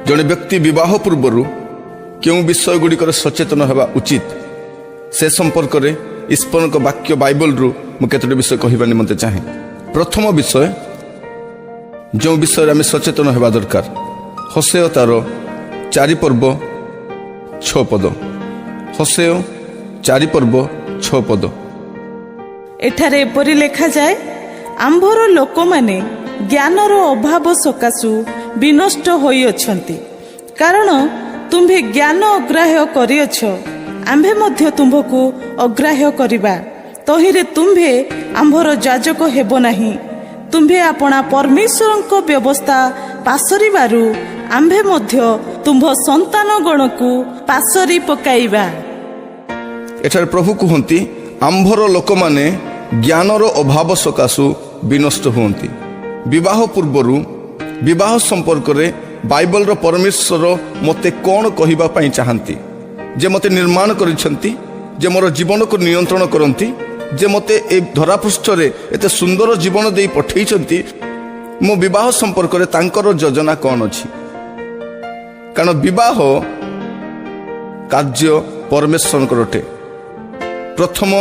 जड़े व्यक्ति विवाह पूर्वर क्यों विषय गुड़िकर सचेतन होगा उचित से संपर्क में ईश्वर वाक्य बाइबल रु मुझे विषय कहवा निमंते चाहे। प्रथम विषय जो विषय आम सचेतन होगा दरकार होसेय तार 4 पर्व 6 पद। होसेय 4 पर्व 6 पद। एठारे एपरि लेखा जाए आंभर लोक माने ज्ञानर अभाव सकाशु विनष्ट होई अछंती, कारण तुम्भे ज्ञान अग्राह्य करिअछ, आंभे मध्य तुम्भकु अग्राह्य करिबा, तहिरे तुम्भे आंभर जाजक हेबो नाही। तुम्भे आपणा परमेश्वरंको व्यवस्था पासरिबारु आंभे मध्य तुम्भ संतान गणकु पासरी पकाइबा। एठारे प्रभु कहंती आंभर लोक माने ज्ञानर अभाव सकाशु विनष्ट हुंती। विवाह पूर्वरु विवाह संपर्क रे बाइबल रो परमेश्वर मते कौन कहवा पाई चाहती, जे मते निर्माण करिसंती, जे मोर जीवन को नियंत्रण करंती, जे मते ए धरापृष्ठ रे एते सुंदर जीवन देई पठेइछंती, मो विवाह संपर्क रे तांकर योजना कौन अछि। कारण विवाह कार्य परमेश्वर करटे। प्रथम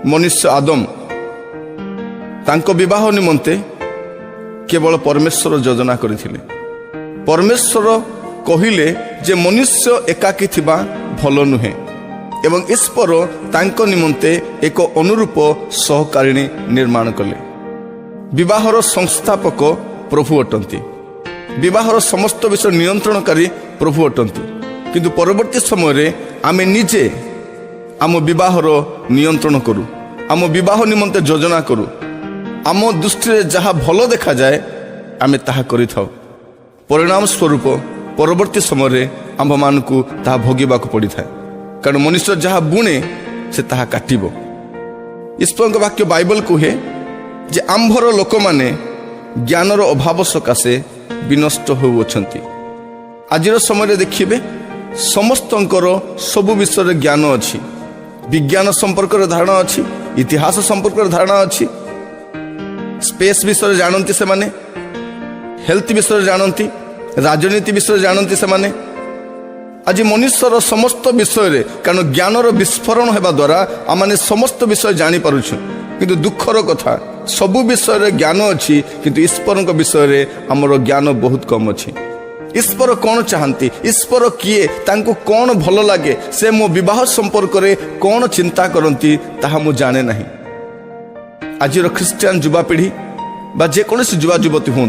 मनुष्य आदम तांको विवाह निमंते केवल परमेश्वर योजना करथिले। परमेश्वर कहिले जे मनुष्य एकाकी थिबा भल नुहे एवं ईश्वर तांको निमंते एक अनुरूप सहकारिणी निर्माण कले। विवाहर संस्थापक प्रभु अटंती, विवाहर समस्त विषय नियंत्रणकारी प्रभु अटंती, किंतु परवर्ती समय रे आमे निजे आम विवाहर नियंत्रण करू, आम विवाह निमंते योजना करू, आम दृष्टि जहाँ भल देखा जाए आमे ताहा करि थाउ। परिणाम स्वरूप परवर्ती समय रे आम मानकु ताहा भोगिबा को पड़ी थाए, कारण मनुष्य जहाँ बुणे से ताहा काटिबो। ईश्वर वाक्य बाइबल कहे जे आंभर लोक माने ज्ञानर अभाव सकाशे विनष्ट होउछंती। आजिर समय रे देखिबे समस्तंकर सब विषय ज्ञान अछि, विज्ञान संपर्क धारणा अच्छी, इतिहास संपर्क धारणा अच्छी, स्पेस विषय जानती से माने, हेल्थ विषय जानती, राजनीति विषय जानती से माने। आज मनुष्यर समस्त विषय रे कारण ज्ञानर विस्फोरण होगा द्वारा आम समस्त विषय जानी पारुछु, किंतु दुखर कथा सबु विषय रे ज्ञान अच्छी, किंतु ईश्वर विषय रे हमर ज्ञान बहुत कम अच्छी। ईश्वर कौन चाहती, ईश्वर किए, तांको कौन भल लगे, से मो विवाह संपर्क रे कौन चिंता करती ताहा मु जाने नहीं। आज ख्रिस्टियन युवापीढ़ी बा जेकोसी युवा युवती हूँ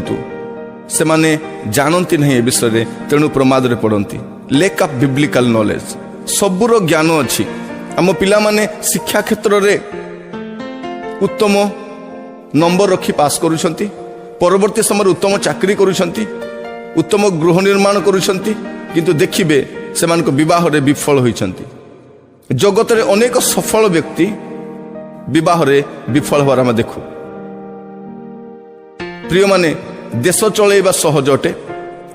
से माने जानती नहीं ए विषय रे, तेणु प्रमाद रे पड़ती। लेक ऑफ बिब्लिकल नॉलेज सबुर ज्ञान अच्छी। आम पिला माने शिक्षा क्षेत्र रे उत्तम नंबर रखी पास करुछंती, परवर्ती समय उत्तम चाकरी करुछंती, उत्तम गृह निर्माण करुछंती, किंतु देखिबे सेमानको विवाह रे विफल होइछंती। जगत रे अनेक सफल व्यक्ति विवाह रे विफल होवार हम देखु। प्रिय माने देश चलैबा सहज अटे।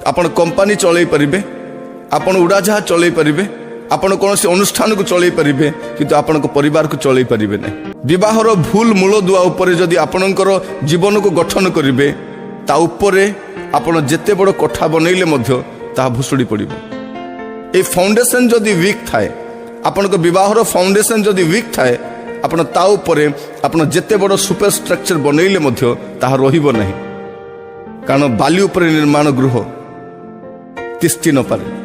आपण कंपनी चलै परिबे, आपण उड़ाजहाज चलै परिबे, आपण कोनोसी अनुष्ठान को चलै परिबे, किंतु आपनको परिवार को चलै परिबे नै। विवाहर भूल मूल दुआ उपरे जदि आपणकर जीवन को गठन करिबे, ता उपरे आपण जेते बड़ कोठा बनैले मध्य ता भुसुड़ी पड़िबो। ए फाउंडेशन जदि वीक थाए, आपनको विवाहर फाउंडेशन जदि वीक थाए, आपण ता उपरे आपण जेते बड़ सुपर स्ट्रक्चर बनैले मध्य ता रहिबो नहीं, कारण बाली उपरे निर्माण गृह तिष्ठि न पारे।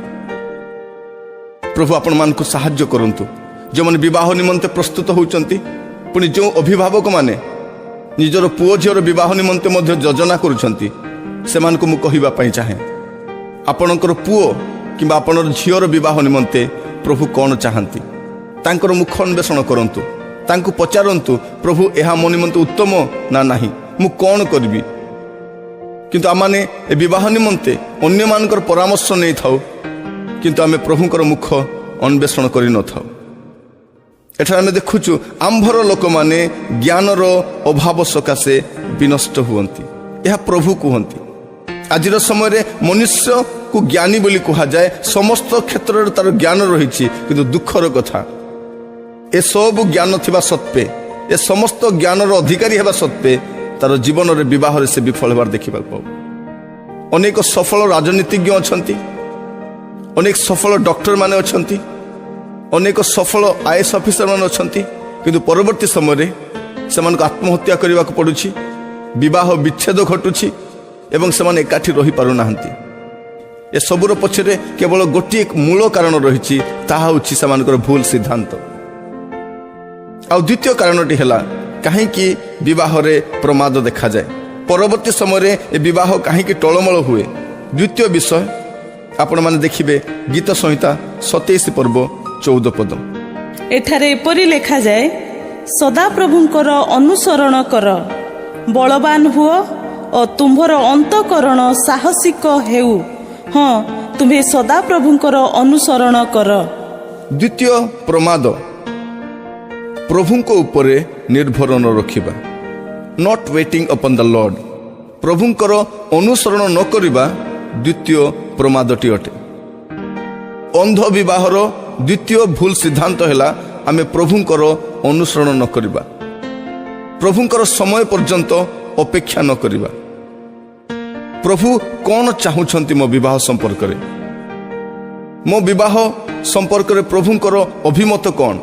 प्रभु आपण मान को सहाय्य करंतु, जो माने विवाह निमंते प्रस्तुत होउचंती, पुनी जो अभिभावक माने निजर पुओ झियर विवाह निमंते मध्य योजना करूचंती, सेमान को मु कहिबा पई चाहे, आपणकर पुओ किंबा आपणर झियर विवाह निमंते प्रभु कौन चाहती, तांकर मुख अन्वेषण करंतु, तांको पचारंतु, प्रभु एहा मो निमंते उत्तम ना नाही, मु कौन करबी। किंतु आमाने ए विवाह निमंते अन्य मानकर परामर्श नै थाउ, किंतु आमे प्रभुकर मुख अन्वेषण करि न थाउ। एठार आमे देखुछु आंभर लोक माने ज्ञानर अभाव सकाशे विनष्ट हुअंती, यह प्रभु कहंती। आजिर समय रे मनुष्य को ज्ञानी बोली कहा जाए, समस्त क्षेत्र रे तार ज्ञान रहिछि, किंतु दुखर कथा ए सब ज्ञान थिबा सत्वे, ए समस्त ज्ञानर अधिकारी हेबा सत्वे तार जीवन रे विवाह रे से विफल होबार देखिबा पाऊ। ଅନେକ ସଫଳ ରାଜନୀତିଜ୍ଞ ଅଛନ୍ତି, ଅନେକ ସଫଳ ଡକ୍ଟର ମାନେ ଅଛନ୍ତି, ଅନେକ ସଫଳ ଆଇଏଏସ୍ ଅଫିସର ମାନେ ଅଛନ୍ତି, କିନ୍ତୁ ପରବର୍ତ୍ତୀ ସମୟରେ ସେମାନଙ୍କୁ ଆତ୍ମହତ୍ୟା କରିବାକୁ ପଡ଼ୁଛି, ବିବାହ ବିଚ୍ଛେଦ ଘଟୁଛି ଏବଂ ସେମାନେ ଏକାଠି ରହିପାରୁନାହାନ୍ତି। ଏସବୁର ପଛରେ କେବଳ ଗୋଟିଏ ମୂଳ କାରଣ ରହିଛି, ତାହା ହେଉଛି ସେମାନଙ୍କର ଭୁଲ ସିଦ୍ଧାନ୍ତ। ଆଉ ଦ୍ୱିତୀୟ କାରଣଟି ହେଲା କାହିଁକି ବିବାହରେ ପ୍ରମାଦ ଦେଖାଯାଏ, ପରବର୍ତ୍ତୀ ସମୟରେ ଏ ବିବାହ କାହିଁକି ଟଳମଳ ହୁଏ। ଦ୍ୱିତୀୟ ବିଷୟ ଆପଣମାନେ ଦେଖିବେ ଗୀତ ସଂହିତା 27 ପର୍ବ 14 ପଦ। ଏଠାରେ ଏପରି ଲେଖାଯାଏ, ସଦାପ୍ରଭୁଙ୍କର ଅନୁସରଣ କର, ବଳବାନ ହୁଅ ଓ ତୁମ୍ଭର ଅନ୍ତଃକରଣ ସାହସିକ ହେଉ। ହଁ, ତୁମ୍ଭେ ସଦାପ୍ରଭୁଙ୍କର ଅନୁସରଣ କର। ଦ୍ୱିତୀୟ ପ୍ରମାଦ, ପ୍ରଭୁଙ୍କ ଉପରେ ନିର୍ଭର ନ ରଖିବା, not waiting upon the Lord. ପ୍ରଭୁଙ୍କର ଅନୁସରଣ ନ କରିବା ଦ୍ୱିତୀୟ ପ୍ରମାଦଟି ଅଟେ। ଅନ୍ଧ ବିବାହର ଦ୍ୱିତୀୟ ଭୁଲ ସିଦ୍ଧାନ୍ତ ହେଲା ଆମେ ପ୍ରଭୁଙ୍କର ଅନୁସରଣ ନ କରିବା, ପ୍ରଭୁଙ୍କର ସମୟ ପର୍ଯ୍ୟନ୍ତ ଅପେକ୍ଷା ନ କରିବା। ପ୍ରଭୁ କ'ଣ ଚାହୁଁଛନ୍ତି ମୋ ବିବାହ ସମ୍ପର୍କରେ, ମୋ ବିବାହ ସମ୍ପର୍କରେ ପ୍ରଭୁଙ୍କର ଅଭିମତ କ'ଣ,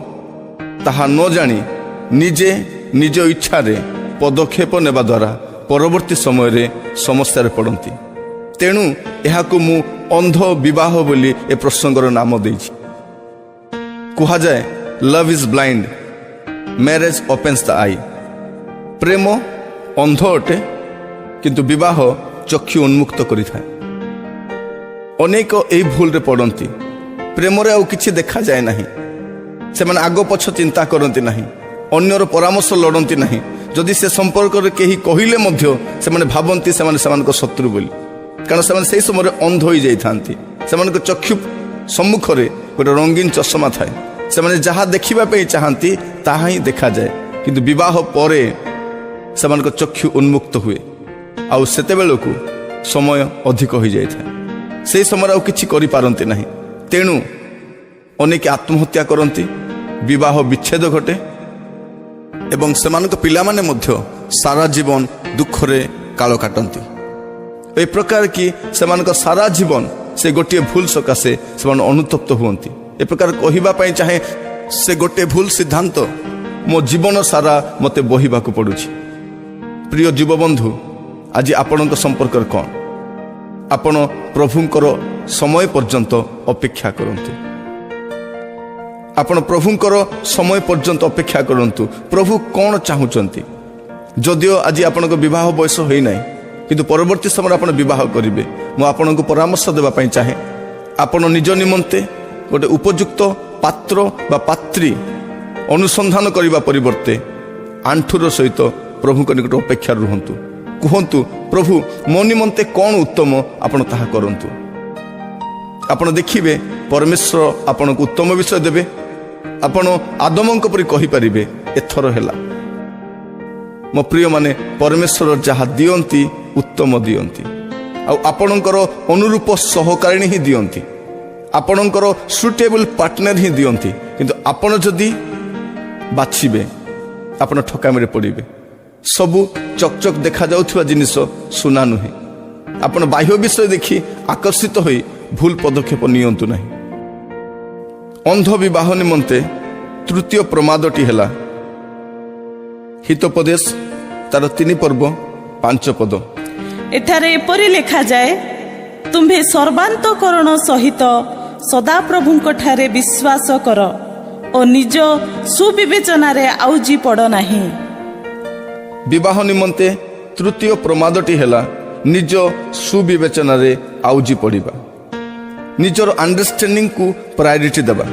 ତାହା ନ ଜାଣି ନିଜେ ନିଜ ଇଚ୍ଛାରେ ପଦକ୍ଷେପ ନେବା ଦ୍ୱାରା ପରବର୍ତ୍ତୀ ସମୟରେ ସମସ୍ୟାରେ ପଡ଼ନ୍ତି। ତେଣୁ ଏହାକୁ ମୁଁ ଅନ୍ଧ ବିବାହ ବୋଲି ଏ ପ୍ରସଙ୍ଗର ନାମ ଦେଇଛି। କୁହାଯାଏ love is blind, marriage opens the eye. ପ୍ରେମ ଅନ୍ଧ ଅଟେ, କିନ୍ତୁ ବିବାହ ଚକ୍ଷୁ ଉନ୍ମୁକ୍ତ କରିଥାଏ। ଅନେକ ଏହି ଭୁଲରେ ପଡ଼ନ୍ତି। ପ୍ରେମରେ ଆଉ କିଛି ଦେଖାଯାଏ ନାହିଁ, ସେମାନେ ଆଗ ପଛ ଚିନ୍ତା କରନ୍ତି ନାହିଁ, ଅନ୍ୟର ପରାମର୍ଶ ଲୋଡ଼ନ୍ତି ନାହିଁ। ଯଦି ସେ ସମ୍ପର୍କରେ କେହି କହିଲେ ମଧ୍ୟ ସେମାନେ ଭାବନ୍ତି ସେମାନେ ସେମାନଙ୍କ ଶତ୍ରୁ ବୋଲି, କାରଣ ସେମାନେ ସେହି ସମୟରେ ଅନ୍ଧ ହୋଇଯାଇଥାନ୍ତି। ସେମାନଙ୍କ ଚକ୍ଷୁ ସମ୍ମୁଖରେ ଗୋଟେ ରଙ୍ଗୀନ ଚଷମା ଥାଏ, ସେମାନେ ଯାହା ଦେଖିବା ପାଇଁ ଚାହାନ୍ତି ତାହା ହିଁ ଦେଖାଯାଏ। କିନ୍ତୁ ବିବାହ ପରେ ସେମାନଙ୍କ ଚକ୍ଷୁ ଉନ୍ମୁକ୍ତ ହୁଏ, ଆଉ ସେତେବେଳକୁ ସମୟ ଅଧିକ ହୋଇଯାଇଥାଏ। ସେହି ସମୟରେ ଆଉ କିଛି କରିପାରନ୍ତି ନାହିଁ। ତେଣୁ ଅନେକ ଆତ୍ମହତ୍ୟା କରନ୍ତି, ବିବାହ ବିଚ୍ଛେଦ ଘଟେ ଏବଂ ସେମାନଙ୍କ ପିଲାମାନେ ମଧ୍ୟ ସାରା ଜୀବନ ଦୁଃଖରେ କାଳ କାଟନ୍ତି। ଏ ପ୍ରକାର କି ସେମାନଙ୍କ ସାରା ଜୀବନ ସେ ଗୋଟିଏ ଭୁଲ ସକାଶେ ସେମାନେ ଅନୁତପ୍ତ ହୁଅନ୍ତି। ଏ ପ୍ରକାର କହିବା ପାଇଁ ଚାହେଁ, ସେ ଗୋଟିଏ ଭୁଲ ସିଦ୍ଧାନ୍ତ ମୋ ଜୀବନ ସାରା ମୋତେ ବୋହିବାକୁ ପଡ଼ୁଛି। ପ୍ରିୟ ଯୁବବନ୍ଧୁ, ଆଜି ଆପଣଙ୍କ ସମ୍ପର୍କରେ କ'ଣ? ଆପଣ ପ୍ରଭୁଙ୍କର ସମୟ ପର୍ଯ୍ୟନ୍ତ ଅପେକ୍ଷା କରନ୍ତୁ। ଆପଣ ପ୍ରଭୁଙ୍କର ସମୟ ପର୍ଯ୍ୟନ୍ତ ଅପେକ୍ଷା କରନ୍ତୁ। ପ୍ରଭୁ କ'ଣ ଚାହୁଁଛନ୍ତି? ଯଦିଓ ଆଜି ଆପଣଙ୍କ ବିବାହ ବୟସ ହୋଇନାହିଁ, କିନ୍ତୁ ପରବର୍ତ୍ତୀ ସମୟରେ ଆପଣ ବିବାହ କରିବେ, ମୁଁ ଆପଣଙ୍କୁ ପରାମର୍ଶ ଦେବା ପାଇଁ ଚାହେଁ, ଆପଣ ନିଜ ନିମନ୍ତେ ଗୋଟେ ଉପଯୁକ୍ତ ପାତ୍ର ବା ପାତ୍ରୀ ଅନୁସନ୍ଧାନ କରିବା ପରିବର୍ତ୍ତେ ଆଣ୍ଠୁର ସହିତ ପ୍ରଭୁଙ୍କ ନିକଟ ଅପେକ୍ଷାରେ ରୁହନ୍ତୁ। କୁହନ୍ତୁ, ପ୍ରଭୁ ମୋ ନିମନ୍ତେ କ'ଣ ଉତ୍ତମ, ଆପଣ ତାହା କରନ୍ତୁ। ଆପଣ ଦେଖିବେ ପରମେଶ୍ୱର ଆପଣଙ୍କୁ ଉତ୍ତମ ବିଷୟ ଦେବେ। ଆପଣ ଆଦମଙ୍କ ପରି କହିପାରିବେ, ଏଥର ହେଲା। ମୋ ପ୍ରିୟମାନେ, ପରମେଶ୍ୱର ଯାହା ଦିଅନ୍ତି ଉତ୍ତମ ଦିଅନ୍ତି, ଆଉ ଆପଣଙ୍କର ଅନୁରୂପ ସହକାରିଣୀ ହିଁ ଦିଅନ୍ତି, ଆପଣଙ୍କର ସୁଇଟେବଲ୍ ପାର୍ଟନର ହିଁ ଦିଅନ୍ତି। କିନ୍ତୁ ଆପଣ ଯଦି ବାଛିବେ, ଆପଣ ଠକାମିରେ ପଡ଼ିବେ। ସବୁ ଚକଚକ୍ ଦେଖାଯାଉଥିବା ଜିନିଷ ସୁନା ନୁହେଁ। ଆପଣ ବାହ୍ୟ ବିଷୟ ଦେଖି ଆକର୍ଷିତ ହୋଇ ଭୁଲ ପଦକ୍ଷେପ ନିଅନ୍ତୁ ନାହିଁ। ଅନ୍ଧ ବିବାହ ନିମନ୍ତେ ତୃତୀୟ ପ୍ରମାଦଟି ହେଲା ହିତୋପଦେଶ ତାର 3 ପର୍ବ 5 ପଦ। ଏଠାରେ ଏପରି ଲେଖାଯାଏ, ତୁମ୍ଭେ ସର୍ବାନ୍ତକରଣ ସହିତ ସଦାପ୍ରଭୁଙ୍କ ଠାରେ ବିଶ୍ୱାସ କର ଓ ନିଜ ସୁବିବେଚନାରେ ଆଉଜି ପଡ଼ ନାହିଁ। ବିବାହ ନିମନ୍ତେ ତୃତୀୟ ପ୍ରମାଦଟି ହେଲା ନିଜ ସୁବିବେଚନାରେ ଆଉଜି ପଡ଼ିବା, ନିଜର ଅଣ୍ଡରଷ୍ଟାଣ୍ଡିଂକୁ ପ୍ରାୟୋରିଟି ଦେବା,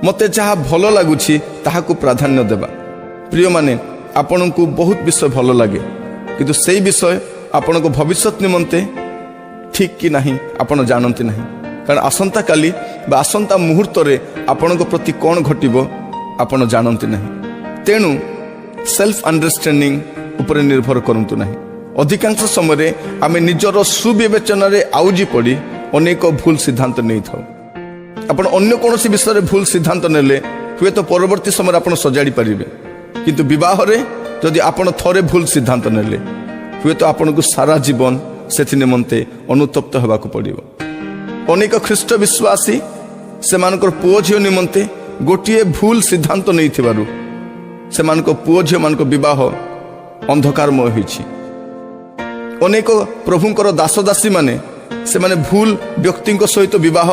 ମୋତେ ଯାହା ଭଲ ଲାଗୁଛି ତାହାକୁ ପ୍ରାଧାନ୍ୟ ଦେବା। ପ୍ରିୟମାନେ, ଆପଣଙ୍କୁ ବହୁତ ବିଷୟ ଭଲ ଲାଗେ, କିନ୍ତୁ ସେହି ବିଷୟ ଆପଣଙ୍କ ଭବିଷ୍ୟତ ନିମନ୍ତେ ଠିକ୍ କି ନାହିଁ ଆପଣ ଜାଣନ୍ତି ନାହିଁ। କାରଣ ଆସନ୍ତାକାଲି ବା ଆସନ୍ତା ମୁହୂର୍ତ୍ତରେ ଆପଣଙ୍କ ପ୍ରତି କ'ଣ ଘଟିବ ଆପଣ ଜାଣନ୍ତି ନାହିଁ। ତେଣୁ ସେଲ୍ଫ ଅଣ୍ଡରଷ୍ଟାଣ୍ଡିଂ ଉପରେ ନିର୍ଭର କରନ୍ତୁ ନାହିଁ। ଅଧିକାଂଶ ସମୟରେ ଆମେ ନିଜର ସୁବିବେଚନାରେ ଆଉଜି ପଡ଼ି ଅନେକ ଭୁଲ ସିଦ୍ଧାନ୍ତ ନେଇଥାଉ। ଆପଣ ଅନ୍ୟ କୌଣସି ବିଷୟରେ ଭୁଲ ସିଦ୍ଧାନ୍ତ ନେଲେ ହୁଏତ ପରବର୍ତ୍ତୀ ସମୟରେ ଆପଣ ସଜାଡ଼ି ପାରିବେ, କିନ୍ତୁ ବିବାହରେ ଯଦି ଆପଣ ଥରେ ଭୁଲ ସିଦ୍ଧାନ୍ତ ନେଲେ ହୁଏତ ଆପଣଙ୍କୁ ସାରା ଜୀବନ ସେଥି ନିମନ୍ତେ ଅନୁତପ୍ତ ହେବାକୁ ପଡ଼ିବ। ଅନେକ ଖ୍ରୀଷ୍ଟ ବିଶ୍ୱାସୀ ସେମାନଙ୍କର ପୁଅ ଝିଅ ନିମନ୍ତେ ଗୋଟିଏ ଭୁଲ ସିଦ୍ଧାନ୍ତ ନେଇଥିବାରୁ ସେମାନଙ୍କ ପୁଅ ଝିଅମାନଙ୍କ ବିବାହ ଅନ୍ଧକାରମୟ ହୋଇଛି। ଅନେକ ପ୍ରଭୁଙ୍କର ଦାସଦାସୀମାନେ ସେମାନେ ଭୁଲ ବ୍ୟକ୍ତିଙ୍କ ସହିତ ବିବାହ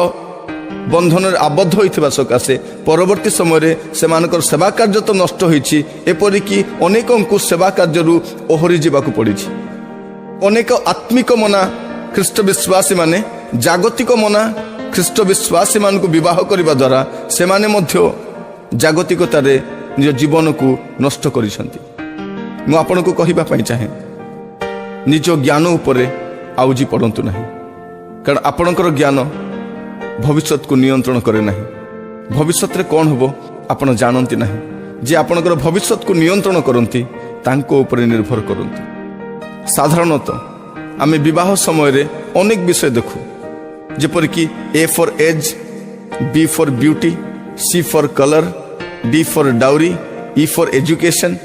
ବନ୍ଧନରେ ଆବଦ୍ଧ ହୋଇଥିବା ସକାଶେ ପରବର୍ତ୍ତୀ ସମୟରେ ସେମାନଙ୍କର ସେବା କାର୍ଯ୍ୟ ତ ନଷ୍ଟ ହୋଇଛି, ଏପରିକି ଅନେକଙ୍କୁ ସେବା କାର୍ଯ୍ୟରୁ ଓହରି ଯିବାକୁ ପଡ଼ିଛି। ଅନେକ ଆତ୍ମିକ ମନା ଖ୍ରୀଷ୍ଟ ବିଶ୍ୱାସୀମାନେ ଜାଗତିକ ମନା ଖ୍ରୀଷ୍ଟ ବିଶ୍ୱାସୀମାନଙ୍କୁ ବିବାହ କରିବା ଦ୍ୱାରା ସେମାନେ ମଧ୍ୟ ଜାଗତିକତାରେ ନିଜ ଜୀବନକୁ ନଷ୍ଟ କରିଛନ୍ତି। ମୁଁ ଆପଣଙ୍କୁ କହିବା ପାଇଁ ଚାହେଁ, ନିଜ ଜ୍ଞାନ ଉପରେ ଆଉଜି ପଡ଼ନ୍ତୁ ନାହିଁ, କାରଣ ଆପଣଙ୍କର ଜ୍ଞାନ ଭବିଷ୍ୟତକୁ ନିୟନ୍ତ୍ରଣ କରେ ନାହିଁ। ଭବିଷ୍ୟତରେ କ'ଣ ହେବ ଆପଣ ଜାଣନ୍ତି ନାହିଁ। ଯେ ଆପଣଙ୍କର ଭବିଷ୍ୟତକୁ ନିୟନ୍ତ୍ରଣ କରନ୍ତି ତାଙ୍କ ଉପରେ ନିର୍ଭର କରନ୍ତୁ। ସାଧାରଣତଃ ଆମେ ବିବାହ ସମୟରେ ଅନେକ ବିଷୟ ଦେଖୁ, ଯେପରିକି A for age, B for beauty, C for colour, D for dowry, E for education,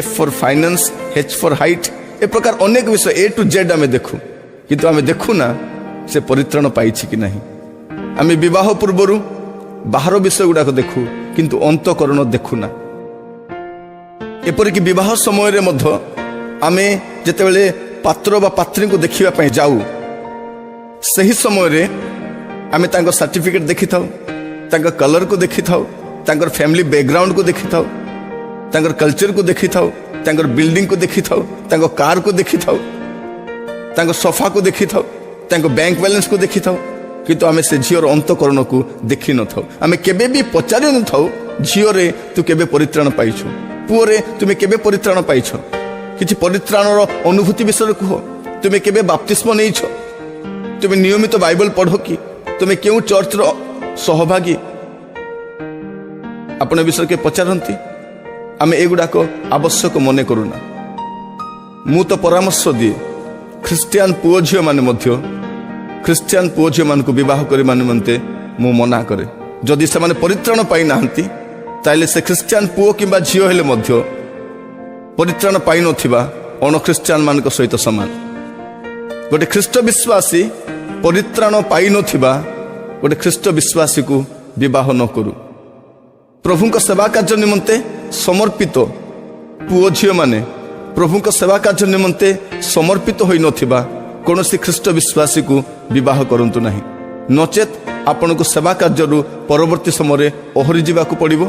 F for finance, H for height, ଏ ପ୍ରକାର ଅନେକ ବିଷୟ A to Z ଆମେ ଦେଖୁ, କିନ୍ତୁ ଆମେ ଦେଖୁନା ସେ ପରିତ୍ରାଣ ପାଇଛି କି ନାହିଁ। ଆମେ ବିବାହ ପୂର୍ବରୁ ବାହାର ବିଷୟ ଗୁଡ଼ାକ ଦେଖୁ, କିନ୍ତୁ ଅନ୍ତଃକରଣ ଦେଖୁନା। ଏପରିକି ବିବାହ ସମୟରେ ମଧ୍ୟ ଆମେ ଯେତେବେଳେ ପାତ୍ର ବା ପାତ୍ରୀଙ୍କୁ ଦେଖିବା ପାଇଁ ଯାଉ, ସେହି ସମୟରେ ଆମେ ତାଙ୍କ ସାର୍ଟିଫିକେଟ୍ ଦେଖିଥାଉ, ତାଙ୍କ କଲର୍କୁ ଦେଖିଥାଉ, ତାଙ୍କର ଫ୍ୟାମିଲି ବ୍ୟାକଗ୍ରାଉଣ୍ଡକୁ ଦେଖିଥାଉ, ତାଙ୍କର କଲଚରକୁ ଦେଖିଥାଉ, ତାଙ୍କର ବିଲ୍ଡିଂକୁ ଦେଖିଥାଉ, ତାଙ୍କ କାର୍କୁ ଦେଖିଥାଉ, ତାଙ୍କ ସୋଫାକୁ ଦେଖିଥାଉ, ତାଙ୍କ ବ୍ୟାଙ୍କ ବାଲାନ୍ସକୁ ଦେଖିଥାଉ, କିନ୍ତୁ ଆମେ ସେ ଝିଅର ଅନ୍ତଃକରଣକୁ ଦେଖିନଥାଉ। ଆମେ କେବେ ବି ପଚାରି ନଥାଉ, ଝିଅରେ ତୁ କେବେ ପରିତ୍ରାଣ ପାଇଛୁ, ପୁଅରେ ତୁମେ କେବେ ପରିତ୍ରାଣ ପାଇଛ, କିଛି ପରିତ୍ରାଣର ଅନୁଭୂତି ବିଷୟରେ କୁହ। ତୁମେ କେବେ ବାପ୍ତିସ୍ମ ନେଇଛ, ତୁମେ ନିୟମିତ ବାଇବଲ ପଢ଼ କି, ତୁମେ କେଉଁ ଚର୍ଚ୍ଚର ସହଭାଗୀ, ଆପଣ ଏ ବିଷୟରେ କେ ପଚାରନ୍ତି? ଆମେ ଏଗୁଡ଼ାକ ଆବଶ୍ୟକ ମନେ କରୁନା। ମୁଁ ତ ପରାମର୍ଶ ଦିଏ, ଖ୍ରୀଷ୍ଟିଆନ ପୁଅ ଝିଅମାନେ ମଧ୍ୟ ଖ୍ରୀଷ୍ଟିଆନ ପୁଅ ଝିଅମାନଙ୍କୁ ବିବାହ କରିବା ନିମନ୍ତେ ମୁଁ ମନା କରେ। ଯଦି ସେମାନେ ପରିତ୍ରାଣ ପାଇନାହାନ୍ତି, ତାହେଲେ ସେ ଖ୍ରୀଷ୍ଟିଆନ ପୁଅ କିମ୍ବା ଝିଅ ହେଲେ ମଧ୍ୟ ପରିତ୍ରାଣ ପାଇନଥିବା ଅଣଖ୍ରୀଷ୍ଟିଆନମାନଙ୍କ ସହିତ ସମାନ। ଗୋଟେ ଖ୍ରୀଷ୍ଟ ବିଶ୍ୱାସୀ ପରିତ୍ରାଣ ପାଇନଥିବା ଗୋଟେ ଖ୍ରୀଷ୍ଟ ବିଶ୍ୱାସୀକୁ ବିବାହ ନ କରୁ। ପ୍ରଭୁଙ୍କ ସେବା କାର୍ଯ୍ୟ ନିମନ୍ତେ ସମର୍ପିତ ପୁଅ ଝିଅମାନେ ପ୍ରଭୁଙ୍କ ସେବା କାର୍ଯ୍ୟ ନିମନ୍ତେ ସମର୍ପିତ ହୋଇନଥିବା କୌଣସି ଖ୍ରୀଷ୍ଟ ବିଶ୍ୱାସୀକୁ ବିବାହ କରନ୍ତୁ ନାହିଁ। ନଚେତ୍ ଆପଣଙ୍କୁ ସେବା କାର୍ଯ୍ୟରୁ ପରବର୍ତ୍ତୀ ସମୟରେ ଓହରି ଯିବାକୁ ପଡ଼ିବ,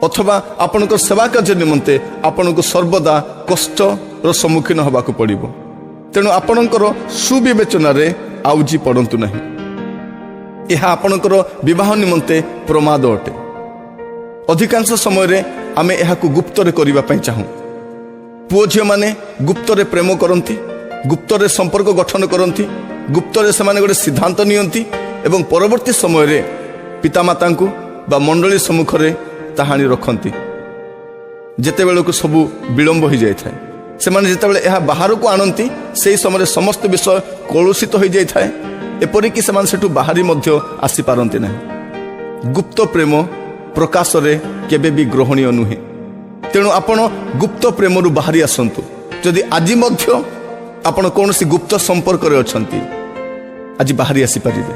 ଅଥବା ଆପଣଙ୍କର ସେବା କାର୍ଯ୍ୟ ନିମନ୍ତେ ଆପଣଙ୍କୁ ସର୍ବଦା କଷ୍ଟର ସମ୍ମୁଖୀନ ହେବାକୁ ପଡ଼ିବ। ତେଣୁ ଆପଣଙ୍କର ସୁବିବେଚନାରେ ଆଉଜି ପଡ଼ନ୍ତୁ ନାହିଁ। ଏହା ଆପଣଙ୍କର ବିବାହ ନିମନ୍ତେ ପ୍ରମାଦ ଅଟେ। ଅଧିକାଂଶ ସମୟରେ ଆମେ ଏହାକୁ ଗୁପ୍ତରେ କରିବା ପାଇଁ ଚାହୁଁ। ପୁଅ ଝିଅମାନେ ଗୁପ୍ତରେ ପ୍ରେମ କରନ୍ତି, ଗୁପ୍ତରେ ସମ୍ପର୍କ ଗଠନ କରନ୍ତି, ଗୁପ୍ତରେ ସେମାନେ ଗୋଟେ ସିଦ୍ଧାନ୍ତ ନିଅନ୍ତି ଏବଂ ପରବର୍ତ୍ତୀ ସମୟରେ ପିତାମାତାଙ୍କୁ ବା ମଣ୍ଡଳୀ ସମ୍ମୁଖରେ ତାହା ଆଣି ରଖନ୍ତି। ଯେତେବେଳକୁ ସବୁ ବିଳମ୍ବ ହୋଇଯାଇଥାଏ, ସେମାନେ ଯେତେବେଳେ ଏହା ବାହାରକୁ ଆଣନ୍ତି, ସେହି ସମୟରେ ସମସ୍ତ ବିଷୟ କଳୁଷିତ ହୋଇଯାଇଥାଏ, ଏପରିକି ସେମାନେ ସେଠୁ ବାହାରି ମଧ୍ୟ ଆସିପାରନ୍ତି ନାହିଁ। ଗୁପ୍ତ ପ୍ରେମ ପ୍ରକାଶରେ କେବେ ବି ଗ୍ରହଣୀୟ ନୁହେଁ। ତେଣୁ ଆପଣ ଗୁପ୍ତ ପ୍ରେମରୁ ବାହାରି ଆସନ୍ତୁ। ଯଦି ଆଜି ମଧ୍ୟ ଆପଣ କୌଣସି ଗୁପ୍ତ ସମ୍ପର୍କରେ ଅଛନ୍ତି, ଆଜି ବାହାରି ଆସିପାରିବେ।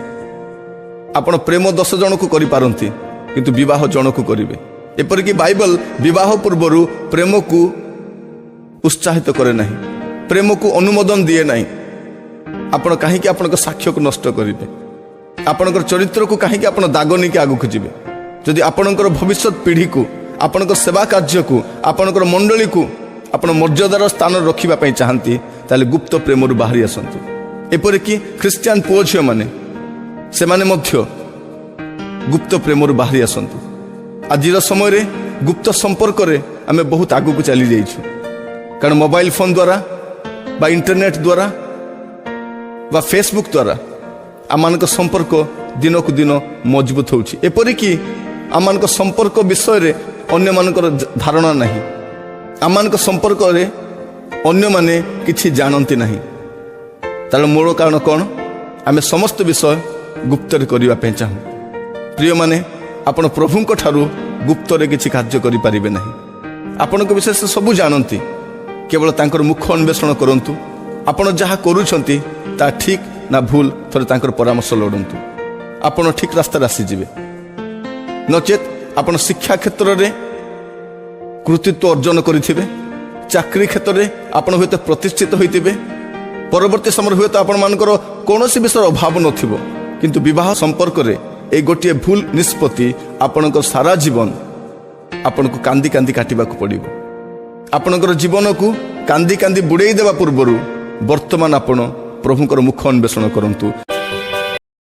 ଆପଣ ପ୍ରେମ 10 ଜଣକୁ କରିପାରନ୍ତି, କିନ୍ତୁ ବିବାହ ଜଣକୁ କରିବେ। ଏପରିକି ବାଇବଲ ବିବାହ ପୂର୍ବରୁ ପ୍ରେମକୁ ଉତ୍ସାହିତ କରେ ନାହିଁ, ପ୍ରେମକୁ ଅନୁମୋଦନ ଦିଏ ନାହିଁ। ଆପଣ କାହିଁକି ଆପଣଙ୍କ ସାକ୍ଷ୍ୟକୁ ନଷ୍ଟ କରିବେ? ଆପଣଙ୍କର ଚରିତ୍ରକୁ କାହିଁକି ଆପଣ ଦାଗ ନେଇକି ଆଗକୁ ଯିବେ? ଯଦି ଆପଣଙ୍କର ଭବିଷ୍ୟତ ପିଢ଼ିକୁ, ଆପଣଙ୍କର ସେବା କାର୍ଯ୍ୟକୁ, ଆପଣଙ୍କର ମଣ୍ଡଳୀକୁ ଆପଣ ମର୍ଯ୍ୟାଦାର ସ୍ଥାନରେ ରଖିବା ପାଇଁ ଚାହାନ୍ତି, ତାହେଲେ ଗୁପ୍ତ ପ୍ରେମରୁ ବାହାରି ଆସନ୍ତୁ। ଏପରିକି ଖ୍ରୀଷ୍ଟିଆନ ପୁଅ ଝିଅମାନେ ସେମାନେ ମଧ୍ୟ ଗୁପ୍ତ ପ୍ରେମରୁ ବାହାରି ଆସନ୍ତୁ। ଆଜିର ସମୟରେ ଗୁପ୍ତ ସମ୍ପର୍କରେ ଆମେ ବହୁତ ଆଗକୁ ଚାଲି ଯାଇଛୁ, କାରଣ ମୋବାଇଲ ଫୋନ୍ ଦ୍ୱାରା ବା ଇଣ୍ଟରନେଟ୍ ଦ୍ୱାରା ବା ଫେସବୁକ୍ ଦ୍ୱାରା ଆମମାନଙ୍କ ସମ୍ପର୍କ ଦିନକୁ ଦିନ ମଜବୁତ ହେଉଛି। ଏପରିକି ଆମମାନଙ୍କ ସମ୍ପର୍କ ବିଷୟରେ ଅନ୍ୟମାନଙ୍କର ଧାରଣା ନାହିଁ, ଆମମାନଙ୍କ ସମ୍ପର୍କରେ ଅନ୍ୟମାନେ କିଛି ଜାଣନ୍ତି ନାହିଁ। ତାର ମୂଳ କାରଣ କ'ଣ? ଆମେ ସମସ୍ତ ବିଷୟ ଗୁପ୍ତରେ କରିବା ପାଇଁ ଚାହୁଁ। ପ୍ରିୟମାନେ, ଆପଣ ପ୍ରଭୁଙ୍କ ଠାରୁ ଗୁପ୍ତରେ କିଛି କାର୍ଯ୍ୟ କରିପାରିବେ ନାହିଁ। ଆପଣଙ୍କ ବିଷୟରେ ସେ ସବୁ ଜାଣନ୍ତି, କେବଳ ତାଙ୍କର ମୁଖ ଅନ୍ୱେଷଣ କରନ୍ତୁ, ଆପଣ ଯାହା କରୁଛନ୍ତି ତା ଠିକ୍ ନା ଭୁଲ ଥରେ ତାଙ୍କର ପରାମର୍ଶ ଲୋଡ଼ନ୍ତୁ। ଆପଣ ଠିକ୍ ରାସ୍ତାରେ ଆସିଯିବେ। ନଚେତ୍ ଆପଣ ଶିକ୍ଷା କ୍ଷେତ୍ରରେ କୃତିତ୍ୱ ଅର୍ଜନ କରିଥିବେ, ଚାକିରି କ୍ଷେତ୍ରରେ ଆପଣ ହୁଏତ ପ୍ରତିଷ୍ଠିତ ହୋଇଥିବେ, ପରବର୍ତ୍ତୀ ସମୟରେ ହୁଏତ ଆପଣମାନଙ୍କର କୌଣସି ବିଷୟର ଅଭାବ ନଥିବ, କିନ୍ତୁ ବିବାହ ସମ୍ପର୍କରେ এই ଗୋଟିଏ ଭୁଲ ନିଷ୍ପତ୍ତି ଆପଣଙ୍କ ସାରା ଜୀବନ ଆପଣଙ୍କୁ କାନ୍ଦି କାନ୍ଦି କାଟିବାକୁ ପଡ଼ିବ। ଆପଣଙ୍କର ଜୀବନକୁ କାନ୍ଦି କାନ୍ଦି ବୁଡ଼େଇ ଦେବା ପୂର୍ବରୁ ବର୍ତ୍ତମାନ ଆପଣ ପ୍ରଭୁଙ୍କର ମୁଖ ଅନ୍ୱେଷଣ କରନ୍ତୁ।